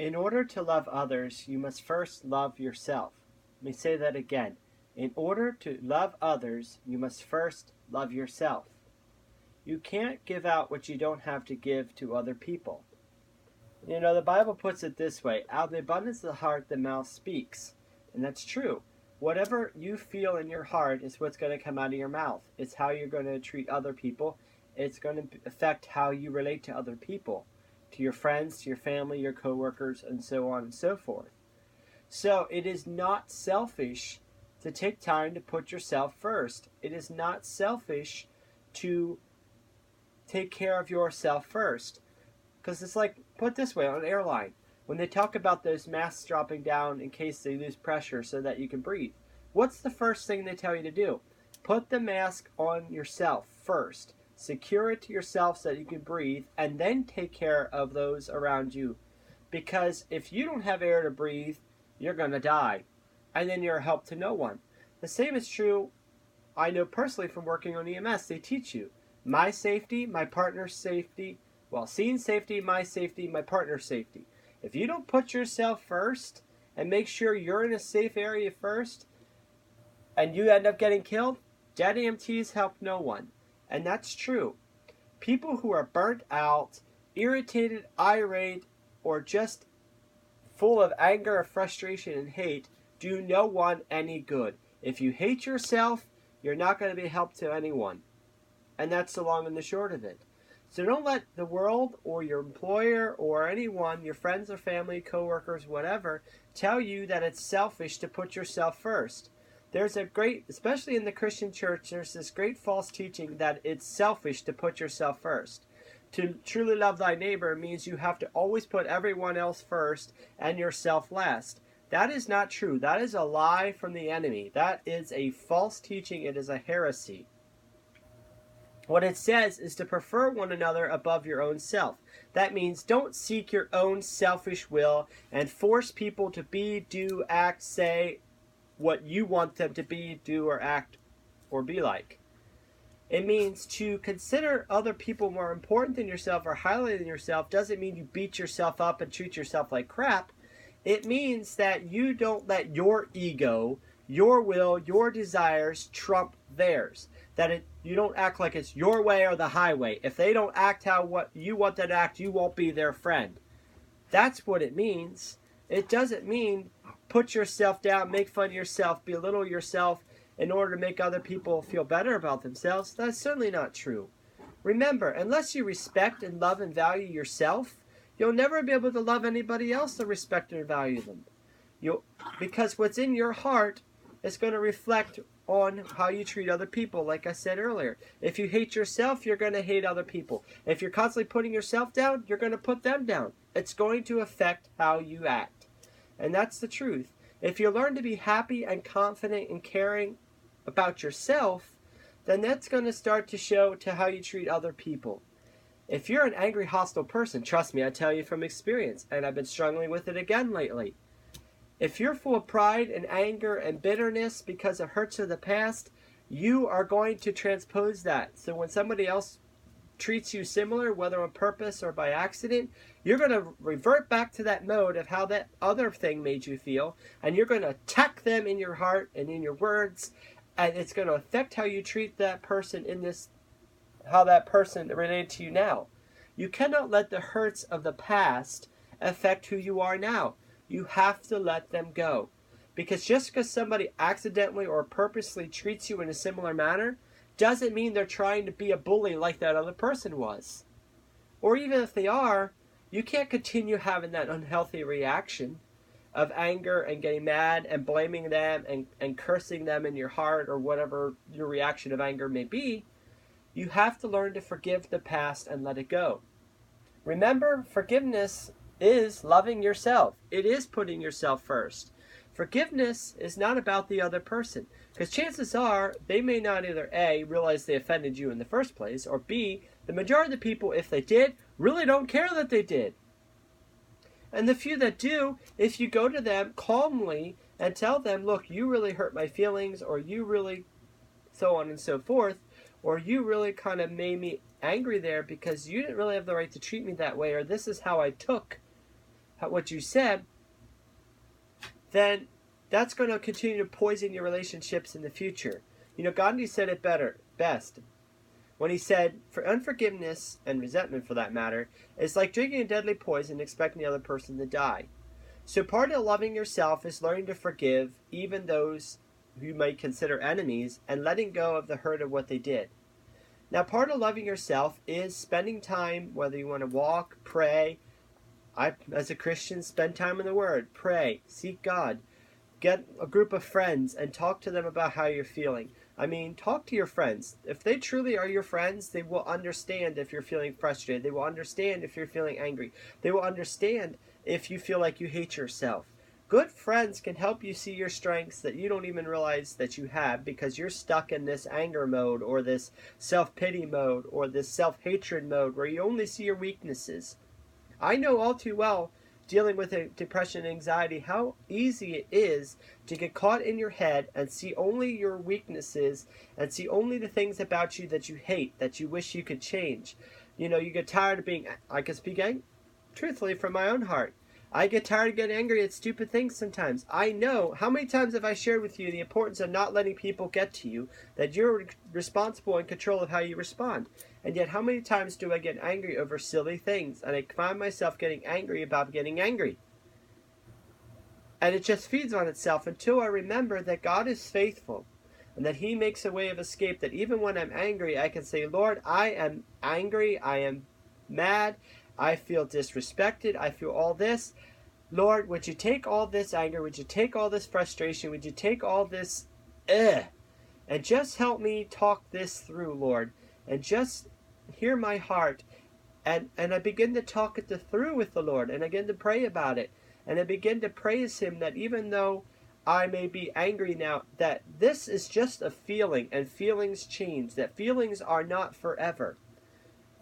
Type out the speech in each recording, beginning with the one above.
In order to love others, you must first love yourself. Let me say that again. In order to love others, you must first love yourself. You can't give out what you don't have to give to other people. You know, the Bible puts it this way: out of the abundance of the heart, the mouth speaks. And that's true. Whatever you feel in your heart is what's going to come out of your mouth. It's how you're going to treat other people. It's going to affect how you relate to other people, to your friends, to your family, your coworkers, and so on and so forth. So it is not selfish to take time to put yourself first. It is not selfish to take care of yourself first. Because it's like, put this way, on an airline, when they talk about those masks dropping down in case they lose pressure so that you can breathe, what's the first thing they tell you to do? Put the mask on yourself first. Secure it to yourself so that you can breathe, and then take care of those around you. Because if you don't have air to breathe, you're going to die. And then you're a help to no one. The same is true, I know personally from working on EMS. They teach you my safety, my partner's safety, scene safety, my partner's safety. If you don't put yourself first and make sure you're in a safe area first, and you end up getting killed, dead EMTs help no one. And that's true. People who are burnt out, irritated, irate, or just full of anger, frustration, and hate do no one any good. If you hate yourself, you're not going to be a help to anyone. And that's the long and the short of it. So don't let the world or your employer or anyone, your friends or family, coworkers, whatever, tell you that it's selfish to put yourself first. There's a great, especially in the Christian church, there's this great false teaching that it's selfish to put yourself first. To truly love thy neighbor means you have to always put everyone else first and yourself last. That is not true. That is a lie from the enemy. That is a false teaching. It is a heresy. What it says is to prefer one another above your own self. That means don't seek your own selfish will and force people to be, do, act, say what you want them to be, do, or act, or be like. It means to consider other people more important than yourself or higher than yourself doesn't mean you beat yourself up and treat yourself like crap. It means that you don't let your ego, your will, your desires trump theirs. That you don't act like it's your way or the highway. If they don't act what you want them to act, you won't be their friend. That's what it means. It doesn't mean put yourself down, make fun of yourself, belittle yourself in order to make other people feel better about themselves. That's certainly not true. Remember, unless you respect and love and value yourself, you'll never be able to love anybody else to respect and value them. Because what's in your heart is going to reflect on how you treat other people, like I said earlier. If you hate yourself, you're going to hate other people. If you're constantly putting yourself down, you're going to put them down. It's going to affect how you act. And that's the truth. If you learn to be happy and confident and caring about yourself, then that's going to start to show to how you treat other people. If you're an angry, hostile person, trust me, I tell you from experience, and I've been struggling with it again lately. If you're full of pride and anger and bitterness because of hurts of the past, you are going to transpose that. So when somebody else treats you similar, whether on purpose or by accident, you're going to revert back to that mode of how that other thing made you feel, and you're going to attack them in your heart and in your words, and it's going to affect how you treat that person how that person related to you now. You cannot let the hurts of the past affect who you are now. You have to let them go. Because just because somebody accidentally or purposely treats you in a similar manner doesn't mean they're trying to be a bully like that other person was. Or even if they are, you can't continue having that unhealthy reaction of anger and getting mad and blaming them and cursing them in your heart or whatever your reaction of anger may be. You have to learn to forgive the past and let it go. Remember, forgiveness is loving yourself. It is putting yourself first. Forgiveness is not about the other person, because chances are they may not either A, realize they offended you in the first place, or B, the majority of the people, if they did, really don't care that they did. And the few that do, if you go to them calmly and tell them, look, you really hurt my feelings, or you really so on and so forth, or you really kind of made me angry there because you didn't really have the right to treat me that way, or this is how I took what you said, then that's going to continue to poison your relationships in the future. Gandhi said it best when he said, for unforgiveness and resentment for that matter, is like drinking a deadly poison and expecting the other person to die. So part of loving yourself is learning to forgive even those who you might consider enemies and letting go of the hurt of what they did. Now, part of loving yourself is spending time, whether you want to walk, pray. I, as a Christian, spend time in the Word, pray, seek God, get a group of friends and talk to them about how you're feeling. Talk to your friends. If they truly are your friends, they will understand if you're feeling frustrated. They will understand if you're feeling angry. They will understand if you feel like you hate yourself. Good friends can help you see your strengths that you don't even realize that you have because you're stuck in this anger mode or this self-pity mode or this self-hatred mode where you only see your weaknesses. I know all too well, dealing with depression and anxiety, how easy it is to get caught in your head and see only your weaknesses and see only the things about you that you hate, that you wish you could change. You get tired of being, I can speak truthfully from my own heart. I get tired of getting angry at stupid things sometimes. I know. How many times have I shared with you the importance of not letting people get to you, that you're responsible and in control of how you respond? And yet how many times do I get angry over silly things? And I find myself getting angry about getting angry. And it just feeds on itself until I remember that God is faithful and that He makes a way of escape, that even when I'm angry, I can say, Lord, I am angry, I am mad, I feel disrespected, I feel all this. Lord, would you take all this anger, would you take all this frustration, would you take all this and just help me talk this through, Lord, and just hear my heart. And I begin to talk it through with the Lord, and I begin to pray about it, and I begin to praise Him that even though I may be angry now, that this is just a feeling, and feelings change, that feelings are not forever.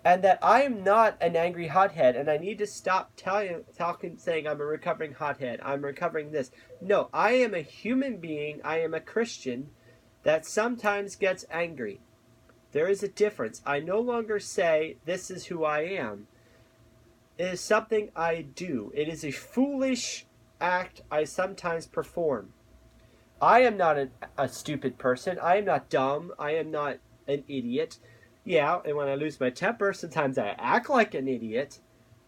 And that I am not an angry hothead, and I need to stop saying I'm a recovering hothead, I'm recovering this. No, I am a human being, I am a Christian that sometimes gets angry. There is a difference. I no longer say, this is who I am. It is something I do. It is a foolish act I sometimes perform. I am not a stupid person. I am not dumb. I am not an idiot. Yeah, and when I lose my temper, sometimes I act like an idiot.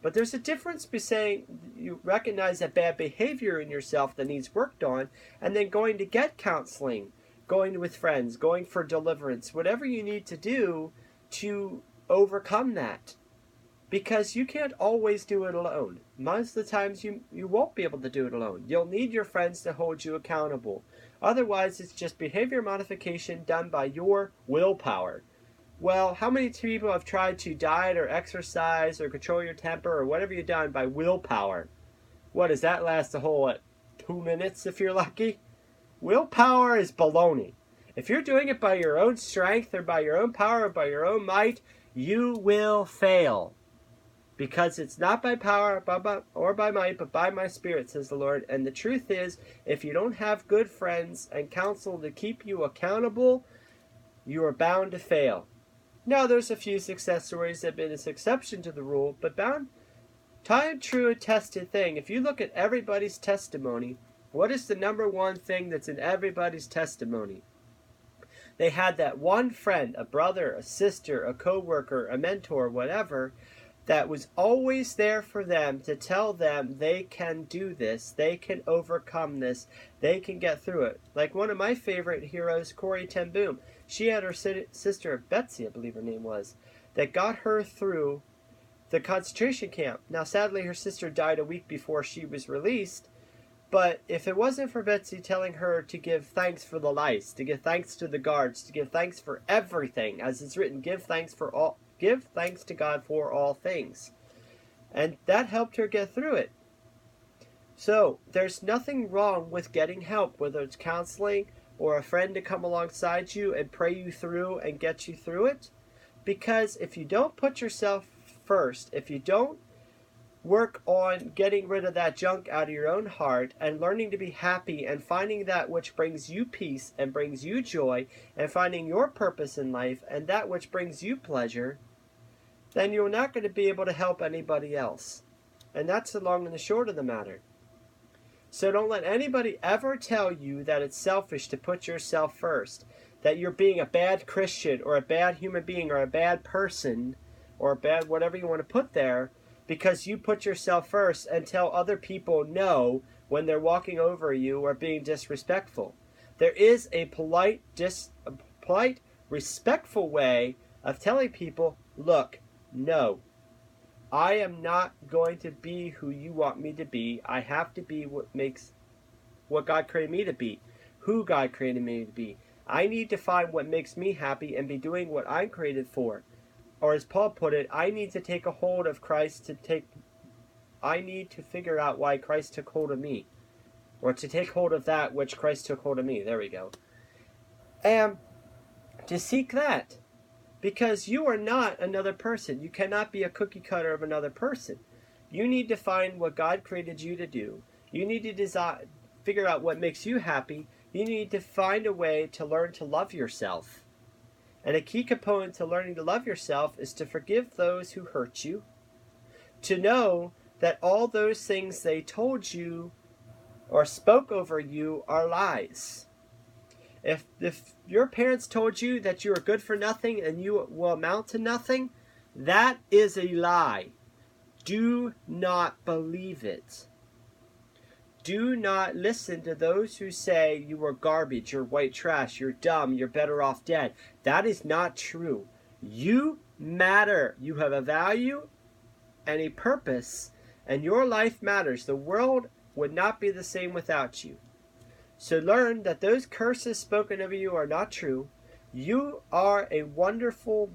But there's a difference between saying you recognize that bad behavior in yourself that needs worked on, and then going to get counseling, going with friends, going for deliverance, whatever you need to do to overcome that. Because you can't always do it alone. Most of the times you won't be able to do it alone. You'll need your friends to hold you accountable. Otherwise, it's just behavior modification done by your willpower. Well, how many people have tried to diet or exercise or control your temper or whatever you've done by willpower? What, does that last a whole, 2 minutes if you're lucky? Willpower is baloney. If you're doing it by your own strength or by your own power or by your own might, you will fail. Because it's not by power or by might, but by my Spirit, says the Lord. And the truth is, if you don't have good friends and counsel to keep you accountable, you are bound to fail. Now, there's a few success stories that have been an exception to the rule, but time, true, and tested thing. If you look at everybody's testimony, what is the number one thing that's in everybody's testimony? They had that one friend, a brother, a sister, a co-worker, a mentor, whatever, that was always there for them to tell them they can do this, they can overcome this, they can get through it. Like one of my favorite heroes, Corrie ten Boom. She had her sister, Betsy, I believe her name was, that got her through the concentration camp. Now, sadly, her sister died a week before she was released, but if it wasn't for Betsy telling her to give thanks for the lice, to give thanks to the guards, to give thanks for everything, as it's written, give thanks to God for all things. And that helped her get through it. So, there's nothing wrong with getting help, whether it's counseling or a friend to come alongside you and pray you through and get you through it. Because if you don't put yourself first, if you don't work on getting rid of that junk out of your own heart and learning to be happy and finding that which brings you peace and brings you joy and finding your purpose in life and that which brings you pleasure, then you're not going to be able to help anybody else. And that's the long and the short of the matter. So don't let anybody ever tell you that it's selfish to put yourself first, that you're being a bad Christian or a bad human being or a bad person or a bad whatever you want to put there because you put yourself first and tell other people no when they're walking over you or being disrespectful. There is a polite, respectful way of telling people, look, no, I am not going to be who you want me to be. I have to be what God created me to be, who God created me to be. I need to find what makes me happy and be doing what I'm created for. Or as Paul put it, I need to take a hold of Christ I need to figure out why Christ took hold of me. Or to take hold of that which Christ took hold of me. There we go. And to seek that. Because you are not another person. You cannot be a cookie cutter of another person. You need to find what God created you to do. You need to figure out what makes you happy. You need to find a way to learn to love yourself. And a key component to learning to love yourself is to forgive those who hurt you. To know that all those things they told you or spoke over you are lies. If your parents told you that you are good for nothing and you will amount to nothing, that is a lie. Do not believe it. Do not listen to those who say you are garbage, you're white trash, you're dumb, you're better off dead. That is not true. You matter. You have a value and a purpose, and your life matters. The world would not be the same without you. So learn that those curses spoken over you are not true. You are a wonderful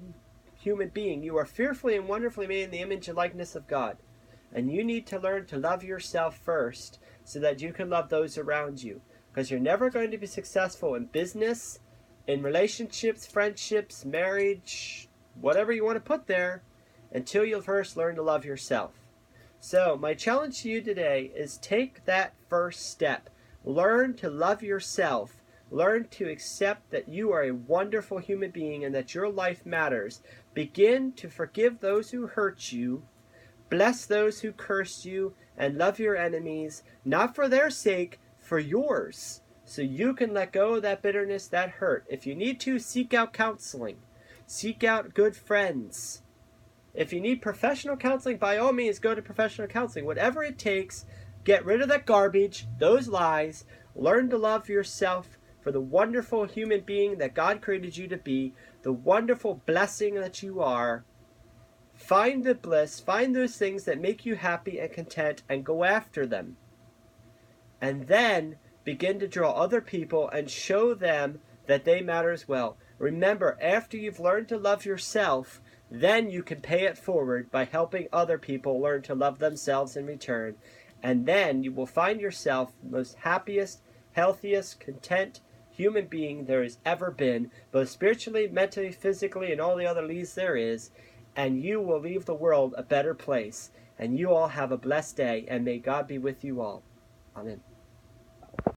human being. You are fearfully and wonderfully made in the image and likeness of God. And you need to learn to love yourself first so that you can love those around you. Because you're never going to be successful in business, in relationships, friendships, marriage, whatever you want to put there, until you first learn to love yourself. So my challenge to you today is take that first step. Learn to love yourself. Learn to accept that you are a wonderful human being and that your life matters. Begin to forgive those who hurt you. Bless those who curse you. And love your enemies, not for their sake, for yours. So you can let go of that bitterness, that hurt. If you need to, seek out counseling. Seek out good friends. If you need professional counseling, by all means, go to professional counseling. Whatever it takes, get rid of that garbage, those lies. Learn to love yourself for the wonderful human being that God created you to be, the wonderful blessing that you are. Find the bliss, find those things that make you happy and content, and go after them. And then begin to draw other people and show them that they matter as well. Remember, after you've learned to love yourself, then you can pay it forward by helping other people learn to love themselves in return. And then you will find yourself the most happiest, healthiest, content human being there has ever been, both spiritually, mentally, physically, and all the other needs there is. And you will leave the world a better place. And you all have a blessed day, and may God be with you all. Amen.